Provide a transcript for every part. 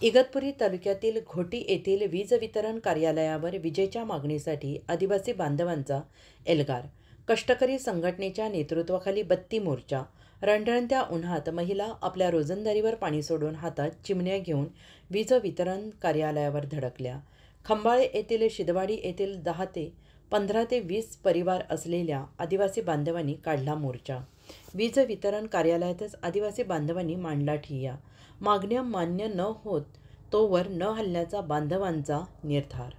इगतपुरी तालुक्यातील घोटी येथील वीज वितरण कार्यालयावर विजेच्या मागणीसाठी आदिवासी बांधवांचा एल्गार। कष्टकरी संघटनेच्या नेतृत्वाखाली बत्ती मोर्चा। रणरणत्या उन्हात महिला आपल्या रोजंदारीवर पाणी सोडून हातात चिमण्या घेऊन वीज वितरण कार्यालयावर धडकल्या। खंबाळे येथील शिदवाडी येथील 15 ते 20 परिवार असलेल्या आदिवासी बांधवांनी काढला मोर्चा। वीज वितरण कार्यालयातच आदिवासी बांधवांनी मांडला ठिय्या। मागण्या मान्य न होत तोवर न हलण्याचा बांधवांचा निर्धार।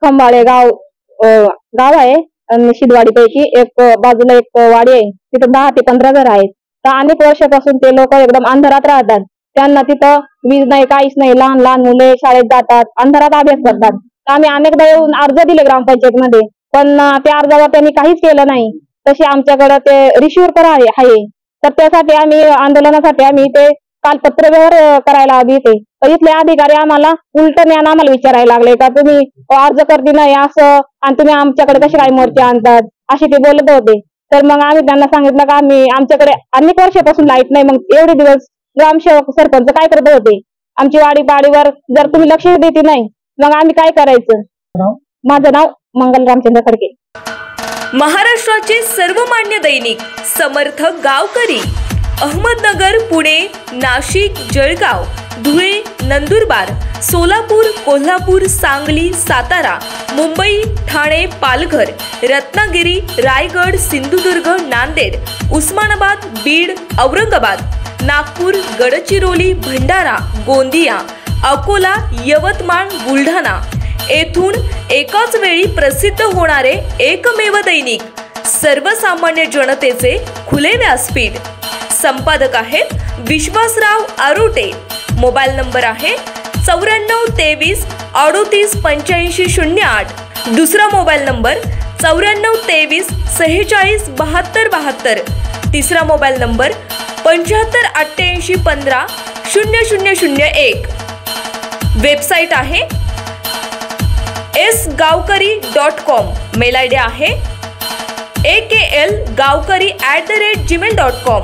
खंबाळे गाव आहे आणि शिदवाडीपैकी एक बाजूला एक वाडी आहे, तिथं 10 ते 15 घर आहेत। तर अनेक वर्षापासून ते लोक एकदम अंधारात राहतात। त्यांना तिथं वीज नाही, काहीच नाही। लहान लहान मुले शाळेत जातात, अंधारात अभ्यास करतात। तर आम्ही अनेकदा येऊन अर्ज दिले ग्रामपंचायतीमध्ये, पण त्या अर्जावर त्यांनी काहीच केलं नाही। तसे आमच्याकडे ते रिसिव्हर पण आहे, तर त्यासाठी आम्ही आंदोलनासाठी आम्ही ते काल पत्रव्यवहार करायला आधी येते, तर इथले अधिकारी आम्हाला उलटून आम्हाला विचारायला लागले का तुम्ही अर्ज करते नाही असं, आणि तुम्ही आमच्याकडे कसे काय मोर्चे आणतात असे ते बोलत होते। तर मग आम्ही त्यांना सांगितलं का आमच्याकडे अनेक वर्षापासून लाईट नाही, मग एवढे दिवस ग्रामसेवक सरपंच काय करत होते? आमची वाडीवर जर तुम्ही लक्ष देते नाही, मग आम्ही काय करायचं? माझं नाव मंगल रामचंद्र खडके। महाराष्ट्राचे सर्वमान्य दैनिक समर्थ गावकरी अहमदनगर, पुणे, नाशिक, जळगाव, धुळे, नंदुरबार, सोलापूर, कोल्हापूर, सांगली, सातारा, मुंबई, ठाणे, पालघर, रत्नागिरी, रायगड, सिंधुदुर्ग, नांदेड, उस्मानाबाद, बीड, औरंगाबाद, नागपूर, गडचिरोली, भंडारा, गोंदिया, अकोला, यवतमाळ, बुलढाणा येथून एकाच वेळी प्रसिद्ध होणारे एकमेव दैनिक, सर्वसामान्य जनतेचे खुले व्यासपीठ। संपादक आहेत विश्वासराव आरोटे। मोबाईल नंबर आहे 94 23 38 85 08। दुसरा मोबाईल नंबर 94 23 46 72 72। तिसरा मोबाईल नंबर 75 88 15 0001। वेबसाईट आहे sgavkari.com। मेल आयडी आहे akl gavkari@gmail.com।